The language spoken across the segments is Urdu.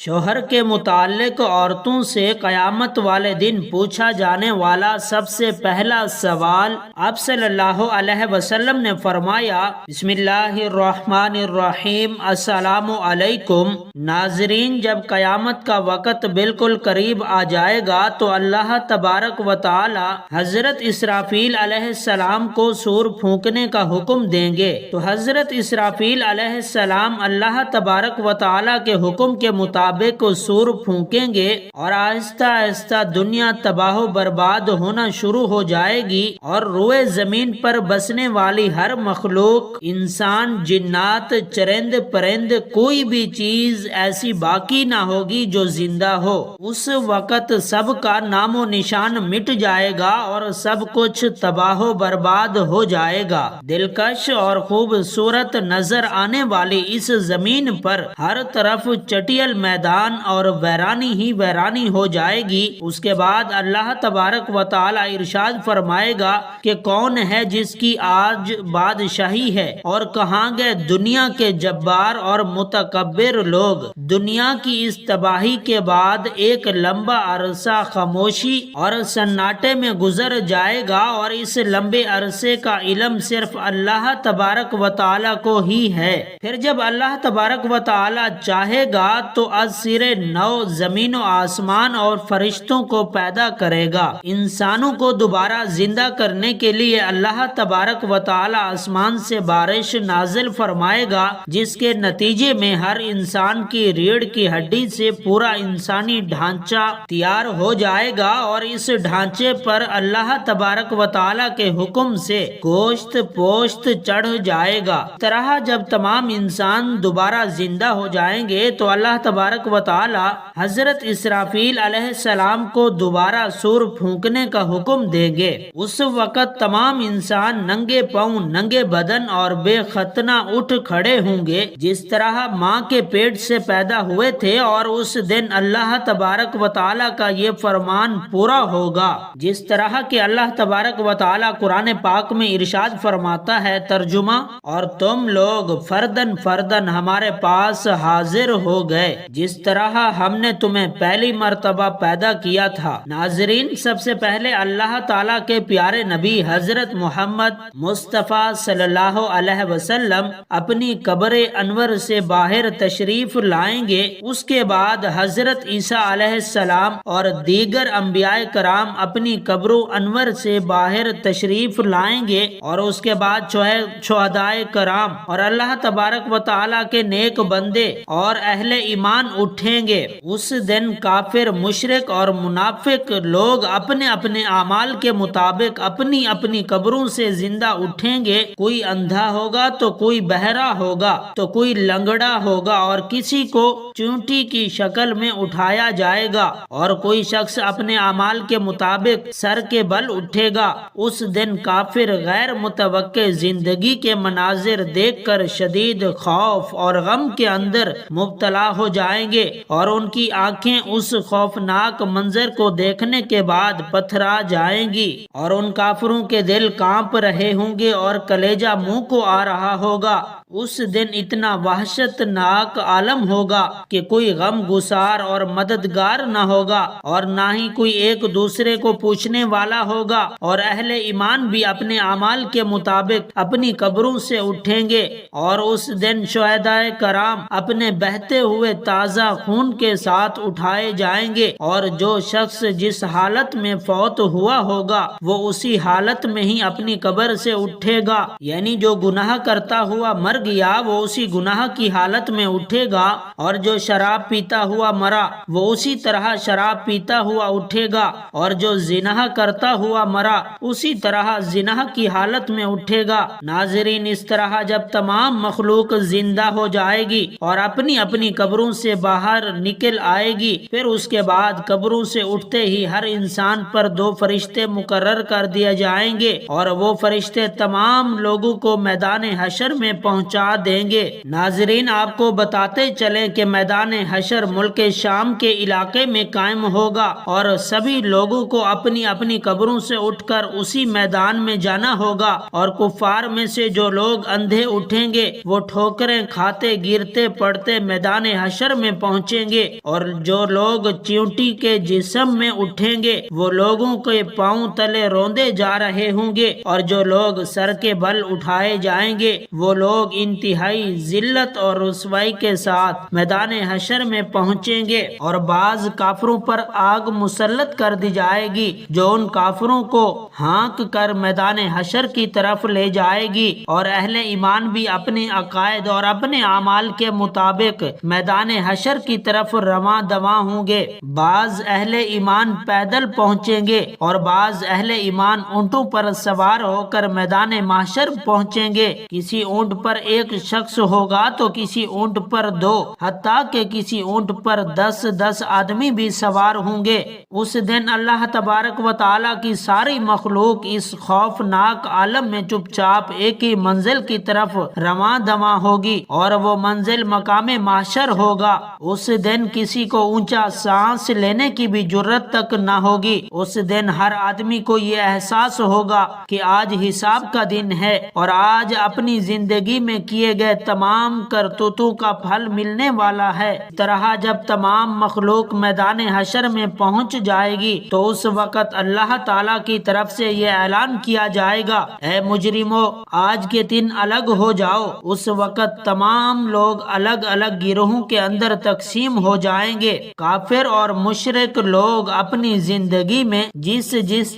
شوہر کے متعلق عورتوں سے قیامت والے دن پوچھا جانے والا سب سے پہلا سوال، آپ صلی اللہ علیہ وسلم نے فرمایا، بسم اللہ الرحمن الرحیم، السلام علیکم۔ ناظرین، جب قیامت کا وقت بالکل قریب آ جائے گا تو اللہ تبارک و تعالی حضرت اسرافیل علیہ السلام کو سور پھونکنے کا حکم دیں گے، تو حضرت اسرافیل علیہ السلام اللہ تبارک و تعالی کے حکم کے مطابق سور پھونکیں گے اور آہستہ آہستہ دنیا تباہ و برباد ہونا شروع ہو جائے گی، اور روئے زمین پر بسنے والی ہر مخلوق، انسان، جنات، چرند پرند، کوئی بھی چیز ایسی باقی نہ ہوگی جو زندہ ہو۔ اس وقت سب کا نام و نشان مٹ جائے گا اور سب کچھ تباہ و برباد ہو جائے گا۔ دلکش اور خوبصورت نظر آنے والی اس زمین پر ہر طرف چٹیل میدان اور ویرانی ہی ویرانی ہو جائے گی۔ اس کے بعد اللہ تبارک و تعالی ارشاد فرمائے گا کہ کون ہے جس کی آج بادشاہی ہے، اور کہاں گئے دنیا کے جبار اور متکبر لوگ۔ دنیا کی اس تباہی کے بعد ایک لمبا عرصہ خاموشی اور سناٹے میں گزر جائے گا، اور اس لمبے عرصے کا علم صرف اللہ تبارک و تعالی کو ہی ہے۔ پھر جب اللہ تبارک و تعالی چاہے گا تو از سر نو زمین و آسمان اور فرشتوں کو پیدا کرے گا۔ انسانوں کو دوبارہ زندہ کرنے کے لیے اللہ تبارک و تعالی آسمان سے بارش نازل فرمائے گا، جس کے نتیجے میں ہر انسان کی ریڑھ کی ہڈی سے پورا انسانی ڈھانچہ تیار ہو جائے گا، اور اس ڈھانچے پر اللہ تبارک و تعالی کے حکم سے گوشت پوشت چڑھ جائے گا۔ اس طرح جب تمام انسان دوبارہ زندہ ہو جائیں گے تو اللہ تبارک و تعالی حضرت اسرافیل علیہ السلام کو دوبارہ سور پھونکنے کا حکم دیں گے۔ اس وقت تمام انسان ننگے پاؤں، ننگے بدن اور بے ختنہ اٹھ کھڑے ہوں گے، جس طرح ماں کے پیٹ سے پیدا ہوئے تھے، اور اس دن اللہ تبارک و تعالی کا یہ فرمان پورا ہوگا، جس طرح کہ اللہ تبارک و تعالی قرآن پاک میں ارشاد فرماتا ہے، ترجمہ، اور تم لوگ فردن فردن ہمارے پاس حاضر ہو گئے جس طرح ہم نے تمہیں پہلی مرتبہ پیدا کیا تھا۔ ناظرین، سب سے پہلے اللہ تعالیٰ کے پیارے نبی حضرت محمد مصطفیٰ صلی اللہ علیہ وسلم اپنی قبر انور سے باہر تشریف لائیں گے۔ اس کے بعد حضرت عیسیٰ علیہ السلام اور دیگر انبیاء کرام اپنی قبر انور سے باہر تشریف لائیں گے، اور اس کے بعد شہدائے کرام اور اللہ تبارک و تعالیٰ کے نیک بندے اور اہل ایمان اٹھیں گے۔ اس دن کافر، مشرک اور منافق لوگ اپنے اپنے اعمال کے مطابق اپنی اپنی قبروں سے زندہ اٹھیں گے۔ کوئی اندھا ہوگا تو کوئی بہرا ہوگا تو کوئی لنگڑا ہوگا، اور کسی کو چونٹی کی شکل میں اٹھایا جائے گا، اور کوئی شخص اپنے اعمال کے مطابق سر کے بل اٹھے گا۔ اس دن کافر غیر متوقع زندگی کے مناظر دیکھ کر شدید خوف اور غم کے اندر مبتلا ہو جائیں گے، اور ان کی آنکھیں اس خوفناک منظر کو دیکھنے کے بعد پتھرا جائیں گی، اور ان کافروں کے دل کانپ رہے ہوں گے اور کلیجہ منہ کو آ رہا ہوگا۔ اس دن اتنا وحشت ناک عالم ہوگا کہ کوئی غم گسار اور مددگار نہ ہوگا، اور نہ ہی کوئی ایک دوسرے کو پوچھنے والا ہوگا، اور اہل ایمان بھی اپنے اعمال کے مطابق اپنی قبروں سے اٹھیں گے۔ اور اس دن شہدائے کرام اپنے بہتے ہوئے تازہ خون کے ساتھ اٹھائے جائیں گے، اور جو شخص جس حالت میں فوت ہوا ہوگا وہ اسی حالت میں ہی اپنی قبر سے اٹھے گا، یعنی جو گناہ کرتا ہوا مر گیا وہ اسی گناہ کی حالت میں اٹھے گا، اور جو شراب پیتا ہوا مرا وہ اسی طرح شراب پیتا ہوا اٹھے گا، اور جو زنا کرتا ہوا مرا اسی طرح زنا کی حالت میں اٹھے گا۔ ناظرین، اس طرح جب تمام مخلوق زندہ ہو جائے گی اور اپنی اپنی قبروں سے باہر نکل آئے گی، پھر اس کے بعد قبروں سے اٹھتے ہی ہر انسان پر 2 فرشتے مقرر کر دیے جائیں گے، اور وہ فرشتے تمام لوگوں کو میدان حشر میں پہنچ پہنچا دیں گے۔ ناظرین، آپ کو بتاتے چلیں کہ میدان حشر ملک شام کے علاقے میں قائم ہوگا اور سبھی لوگوں کو اپنی اپنی قبروں سے اٹھ کر اسی میدان میں جانا ہوگا، اور کفار میں سے جو لوگ اندھے اٹھیں گے وہ ٹھوکریں کھاتے گرتے پڑتے میدان حشر میں پہنچیں گے، اور جو لوگ چیونٹی کے جسم میں اٹھیں گے وہ لوگوں کے پاؤں تلے روندے جا رہے ہوں گے، اور جو لوگ سر کے بل اٹھائے جائیں گے وہ لوگ انتہائی ذلت اور رسوائی کے ساتھ میدان حشر میں پہنچیں گے، اور بعض کافروں پر آگ مسلط کر دی جائے گی جو ان کافروں کو ہانک کر میدان حشر کی طرف لے جائے گی، اور اہل ایمان بھی اپنے عقائد اور اپنے اعمال کے مطابق میدان حشر کی طرف رواں دواں ہوں گے۔ بعض اہل ایمان پیدل پہنچیں گے اور بعض اہل ایمان اونٹوں پر سوار ہو کر میدان محشر پہنچیں گے۔ کسی اونٹ پر ایک شخص ہوگا تو کسی اونٹ پر 2، حتیٰ کہ کسی اونٹ پر 10 آدمی بھی سوار ہوں گے۔ اس دن اللہ تبارک و تعالیٰ کی ساری مخلوق اس خوفناک عالم میں چپ چاپ ایک ہی منزل کی طرف رواں دواں ہوگی، اور وہ منزل مقام محشر ہوگا۔ اس دن کسی کو اونچا سانس لینے کی بھی جرت تک نہ ہوگی۔ اس دن ہر آدمی کو یہ احساس ہوگا کہ آج حساب کا دن ہے، اور آج اپنی زندگی میں کیے گئے تمام کرتوتوں کا پھل ملنے والا ہے۔ اس طرح جب تمام مخلوق میدان حشر میں پہنچ جائے گی تو اس وقت اللہ تعالیٰ کی طرف سے یہ اعلان کیا جائے گا، اے مجرموں، آج کے دن الگ ہو جاؤ۔ اس وقت تمام لوگ الگ الگ گروہوں کے اندر تقسیم ہو جائیں گے۔ کافر اور مشرک لوگ اپنی زندگی میں جس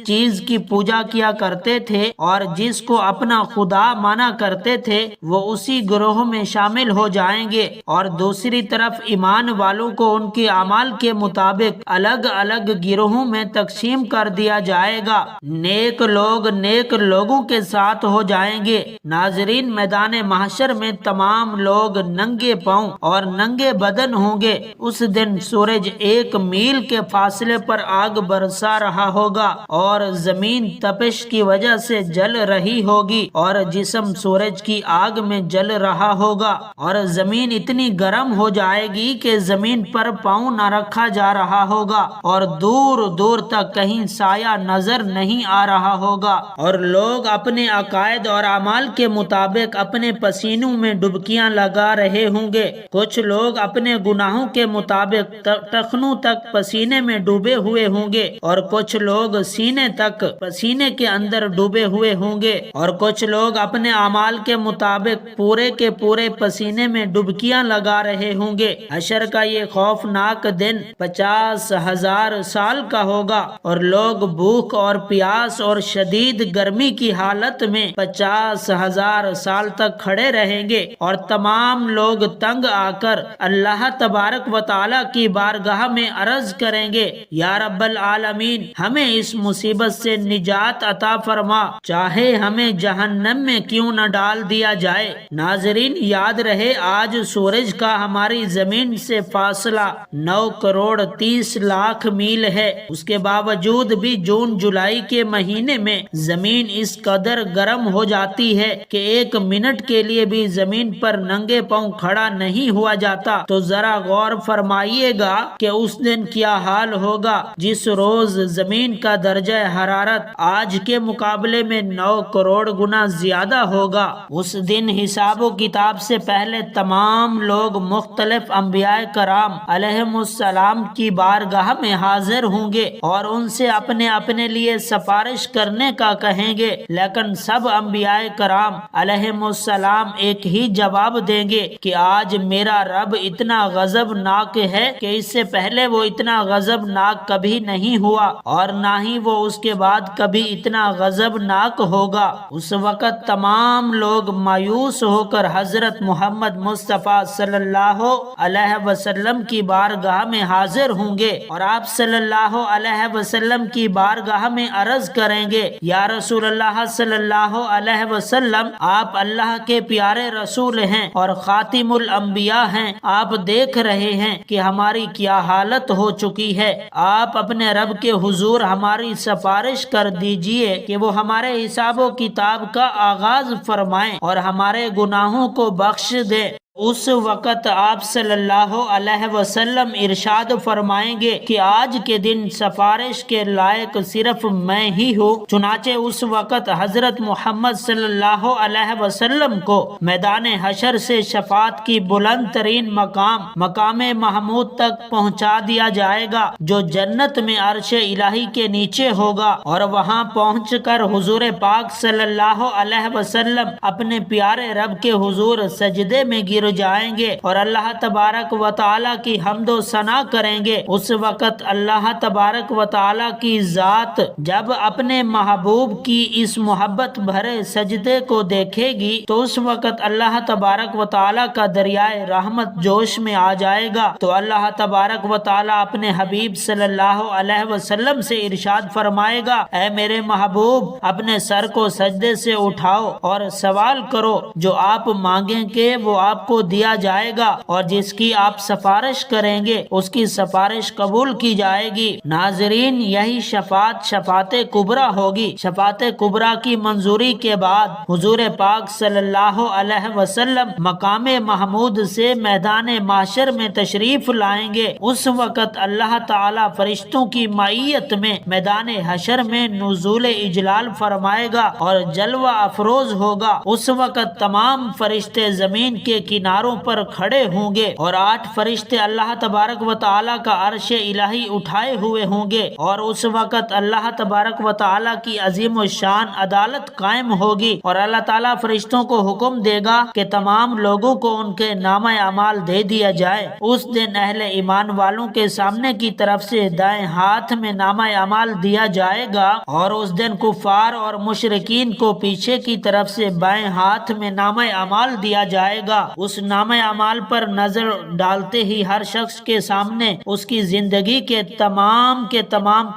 چیز کی پوجا کیا کرتے تھے اور جس کو اپنا خدا مانا کرتے تھے وہ اسی گروہ میں شامل ہو جائیں گے، اور دوسری طرف ایمان والوں کو ان کے اعمال کے مطابق الگ الگ گروہوں میں تقسیم کر دیا جائے گا۔ نیک لوگ نیک لوگوں کے ساتھ ہو جائیں گے۔ ناظرین، میدان محشر میں تمام لوگ ننگے پاؤں اور ننگے بدن ہوں گے۔ اس دن سورج 1 میل کے فاصلے پر آگ برسا رہا ہوگا اور زمین تپش کی وجہ سے جل رہی ہوگی، اور جسم سورج کی آگ میں جل رہا ہوگا، اور زمین اتنی گرم ہو جائے گی کہ زمین پر پاؤں نہ رکھا جا رہا ہوگا، اور دور دور تک کہیں سایہ نظر نہیں آ رہا ہوگا، اور لوگ اپنے عقائد اور اعمال کے مطابق اپنے پسینوں میں ڈبکیاں لگا رہے ہوں گے۔ کچھ لوگ اپنے گناہوں کے مطابق ٹخنوں تک پسینے میں ڈوبے ہوئے ہوں گے، اور کچھ لوگ سینے تک پسینے کے اندر ڈوبے ہوئے ہوں گے، اور کچھ لوگ اپنے اعمال کے مطابق پورے کے پورے پسینے میں ڈبکیاں لگا رہے ہوں گے۔ حشر کا یہ خوفناک دن 50,000 سال کا ہوگا، اور لوگ بھوک اور پیاس اور شدید گرمی کی حالت میں 50,000 سال تک کھڑے رہیں گے، اور تمام لوگ تنگ آ کر اللہ تبارک و تعالیٰ کی بارگاہ میں عرض کریں گے، یا رب العالمین، ہمیں اس مصیبت سے نجات عطا فرما، چاہے ہمیں جہنم میں کیوں نہ ڈال دیا جائے۔ ناظرین، یاد رہے آج سورج کا ہماری زمین سے فاصلہ 9,30,00,000 میل ہے۔ اس کے باوجود بھی جون جولائی کے مہینے میں زمین اس قدر گرم ہو جاتی ہے کہ 1 منٹ کے لیے بھی زمین پر ننگے پاؤں کھڑا نہیں ہوا جاتا۔ تو ذرا غور فرمائیے گا کہ اس دن کیا حال ہوگا جس روز زمین کا درجہ حرارت آج کے مقابلے میں 9 کروڑ گنا زیادہ ہوگا۔ اس دن حساب و کتاب سے پہلے تمام لوگ مختلف انبیاء کرام علیہم السلام کی بارگاہ میں حاضر ہوں گے اور ان سے اپنے اپنے لیے سفارش کرنے کا کہیں گے، لیکن سب انبیاء کرام علیہم السلام ایک ہی جواب دیں گے کہ آج میرا رب اتنا غضبناک ہے کہ اس سے پہلے وہ اتنا غضبناک کبھی نہیں ہوا، اور نہ ہی وہ اس کے بعد کبھی اتنا غضبناک ہوگا۔ اس وقت تمام لوگ مایوس ہو کر حضرت محمد مصطفیٰ صلی اللہ علیہ وسلم کی بارگاہ میں حاضر ہوں گے، اور آپ صلی اللہ علیہ وسلم کی بارگاہ میں عرض کریں گے، یا رسول اللہ صلی اللہ علیہ وسلم، آپ اللہ کے پیارے رسول ہیں اور خاتم الانبیاء ہیں، آپ دیکھ رہے ہیں کہ ہماری کیا حالت ہو چکی ہے، آپ اپنے رب کے حضور ہماری سفارش کر دیجئے کہ وہ ہمارے حساب و کتاب کا آغاز فرمائیں اور ہمارے ہمارے گناہوں کو بخش دے۔ اس وقت آپ صلی اللہ علیہ وسلم ارشاد فرمائیں گے کہ آج کے دن سفارش کے لائق صرف میں ہی ہوں۔ چنانچہ اس وقت حضرت محمد صلی اللہ علیہ وسلم کو میدان حشر سے شفاعت کی بلند ترین مقام محمود تک پہنچا دیا جائے گا، جو جنت میں عرش الہی کے نیچے ہوگا، اور وہاں پہنچ کر حضور پاک صلی اللہ علیہ وسلم اپنے پیارے رب کے حضور سجدے میں گر جائیں گے اور اللہ تبارک و تعالی کی حمد و ثنا کریں گے۔ اس وقت اللہ تبارک و تعالی کی ذات جب اپنے محبوب کی اس محبت بھرے سجدے کو دیکھے گی تو اس وقت اللہ تبارک و تعالی کا دریائے رحمت جوش میں آ جائے گا، تو اللہ تبارک و تعالی اپنے حبیب صلی اللہ علیہ وسلم سے ارشاد فرمائے گا، اے میرے محبوب، اپنے سر کو سجدے سے اٹھاؤ اور سوال کرو، جو آپ مانگیں گے وہ آپ کو دیا جائے گا، اور جس کی آپ سفارش کریں گے اس کی سفارش قبول کی جائے گی۔ ناظرین، یہی شفاعت کبریٰ ہوگی۔ شفاعت کبریٰ کی منظوری کے بعد حضور پاک صلی اللہ علیہ وسلم مقام محمود سے میدان محشر میں تشریف لائیں گے۔ اس وقت اللہ تعالی فرشتوں کی معیت میں میدان حشر میں نزول اجلال فرمائے گا اور جلوہ افروز ہوگا۔ اس وقت تمام فرشتے زمین کے کناروں پر کھڑے ہوں گے اور 8 فرشتے اللہ تبارک و تعالی کا عرش الہی اٹھائے ہوئے ہوں گے، اور اس وقت اللہ تبارک و تعالی کی عظیم الشان عدالت قائم ہوگی، اور اللہ تعالی فرشتوں کو حکم دے گا کہ تمام لوگوں کو ان کے نامہ اعمال دے دیا جائے۔ اس دن اہل ایمان والوں کے سامنے کی طرف سے دائیں ہاتھ میں نامہ اعمال دیا جائے گا، اور اس دن کفار اور مشرکین کو پیچھے کی طرف سے بائیں ہاتھ میں نامہ اعمال دیا جائے گا۔ اس نامہ اعمال پر نظر ڈالتے ہی ہر شخص کے سامنے اس کی زندگی کے تمام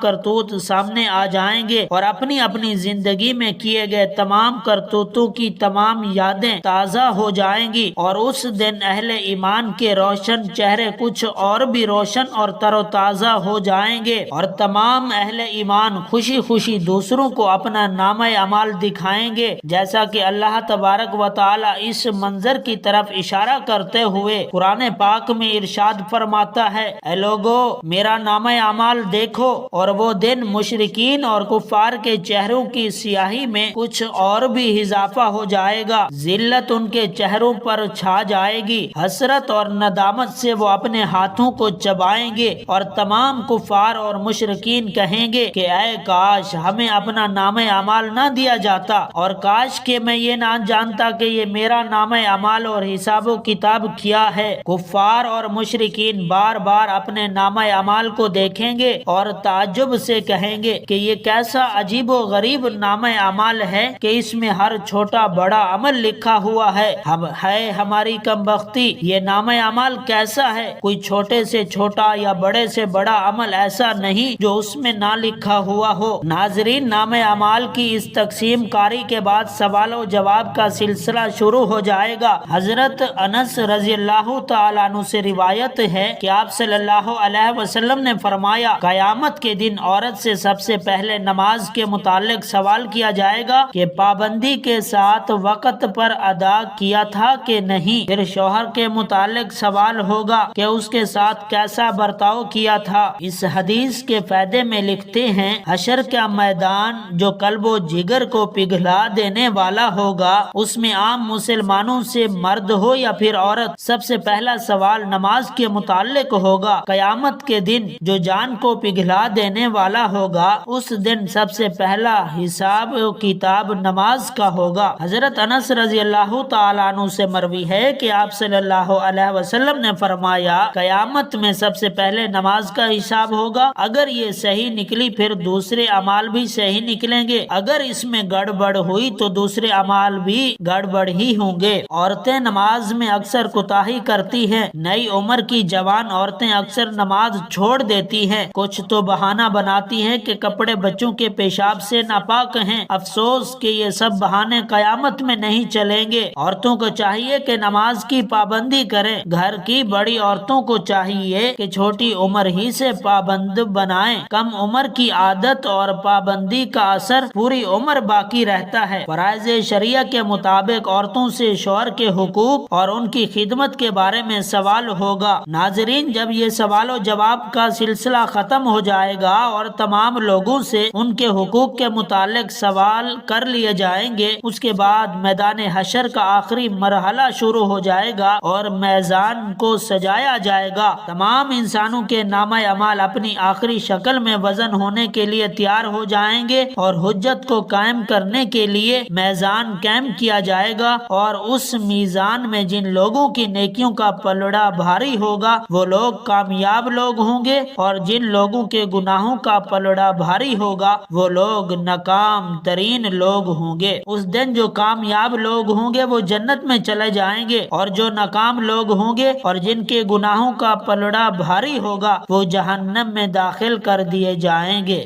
کرتوت سامنے آ جائیں گے، اور اپنی اپنی زندگی میں کیے گئے تمام کرتوتوں کی تمام یادیں تازہ ہو جائیں گی، اور اس دن اہل ایمان کے روشن چہرے کچھ اور بھی روشن اور تر و تازہ ہو جائیں گے، اور تمام اہل ایمان خوشی خوشی دوسروں کو اپنا نامہ اعمال دکھائیں گے، جیسا کہ اللہ تبارک و تعالی اس منظر کی طرف اشارہ کرتے ہوئے قرآن پاک میں ارشاد فرماتا ہے، اے لوگو میرا نامہ اعمال دیکھو، اور وہ دن مشرکین اور کفار کے چہروں کی سیاہی میں کچھ اور بھی اضافہ ہو جائے گا، ذلت ان کے چہروں پر چھا جائے گی، حسرت اور ندامت سے وہ اپنے ہاتھوں کو چبائیں گے، اور تمام کفار اور مشرکین کہیں گے کہ اے کاش ہمیں اپنا نامہ اعمال نہ دیا جاتا، اور کاش کہ میں یہ نہ جانتا کہ یہ میرا نامہ اعمال اور حساب و کتاب کیا ہے۔ کفار اور مشرکین بار بار اپنے نامہ اعمال کو دیکھیں گے اور تعجب سے کہیں گے کہ یہ کیسا عجیب و غریب نامہ اعمال ہے کہ اس میں ہر چھوٹا بڑا عمل لکھا ہوا ہے۔ ہماری کم بختی، یہ نامہ اعمال کیسا ہے؟ کوئی چھوٹے سے چھوٹا یا بڑے سے بڑا عمل ایسا نہیں جو اس میں نہ لکھا ہوا ہو۔ ناظرین، نامہ اعمال کی اس تقسیم کاری کے بعد سوال و جواب کا سلسلہ شروع ہو جائے گا۔ حضرت انس رضی اللہ تعالیٰ عنہ سے روایت ہے کہ آپ صلی اللہ علیہ وسلم نے فرمایا، قیامت کے دن عورت سے سب سے پہلے نماز کے متعلق سوال کیا جائے گا کہ پابندی کے ساتھ وقت پر ادا کیا تھا کہ نہیں۔ پھر شوہر کے متعلق سوال ہوگا کہ اس کے ساتھ کیسا برتاؤ کیا تھا۔ اس حدیث کے فائدے میں لکھتے ہیں، حشر کا میدان جو قلب و جگر کو پگھلا دینے والا ہوگا، اس میں عام مسلمانوں سے مرد ہو یا پھر عورت، سب سے پہلا سوال نماز کے متعلق ہوگا۔ قیامت کے دن جو جان کو پگھلا دینے والا ہوگا، اس دن سب سے پہلا حساب و کتاب نماز کا ہوگا۔ حضرت انس رضی اللہ تعالیٰ عنہ سے مروی ہے کہ آپ صلی اللہ علیہ وسلم نے فرمایا، قیامت میں سب سے پہلے نماز کا حساب ہوگا، اگر یہ صحیح نکلی پھر دوسرے اعمال بھی صحیح نکلیں گے، اگر اس میں گڑبڑ ہوئی تو دوسرے اعمال بھی گڑبڑ ہی ہوں گے۔ عورتیں نماز نماز میں اکثر کوتاہی کرتی ہیں۔ نئی عمر کی جوان عورتیں اکثر نماز چھوڑ دیتی ہیں۔ کچھ تو بہانہ بناتی ہیں کہ کپڑے بچوں کے پیشاب سے ناپاک ہیں۔ افسوس کہ یہ سب بہانے قیامت میں نہیں چلیں گے۔ عورتوں کو چاہیے کہ نماز کی پابندی کریں۔ گھر کی بڑی عورتوں کو چاہیے کہ چھوٹی عمر ہی سے پابند بنائیں۔ کم عمر کی عادت اور پابندی کا اثر پوری عمر باقی رہتا ہے۔ فرائض شریعہ کے مطابق عورتوں سے شوہر کے حقوق اور ان کی خدمت کے بارے میں سوال ہوگا۔ ناظرین، جب یہ سوال و جواب کا سلسلہ ختم ہو جائے گا اور تمام لوگوں سے ان کے حقوق کے متعلق سوال کر لیے جائیں گے، اس کے بعد میدان حشر کا آخری مرحلہ شروع ہو جائے گا اور میزان کو سجایا جائے گا۔ تمام انسانوں کے نامہ اعمال اپنی آخری شکل میں وزن ہونے کے لیے تیار ہو جائیں گے اور حجت کو قائم کرنے کے لیے میزان قائم کیا جائے گا، اور اس میزان میں جن لوگوں کی نیکیوں کا پلڑا بھاری ہوگا وہ لوگ کامیاب لوگ ہوں گے، اور جن لوگوں کے گناہوں کا پلڑا بھاری ہوگا وہ لوگ ناکام ترین لوگ ہوں گے۔ اس دن جو کامیاب لوگ ہوں گے وہ جنت میں چلے جائیں گے، اور جو ناکام لوگ ہوں گے اور جن کے گناہوں کا پلڑا بھاری ہوگا وہ جہنم میں داخل کر دیے جائیں گے۔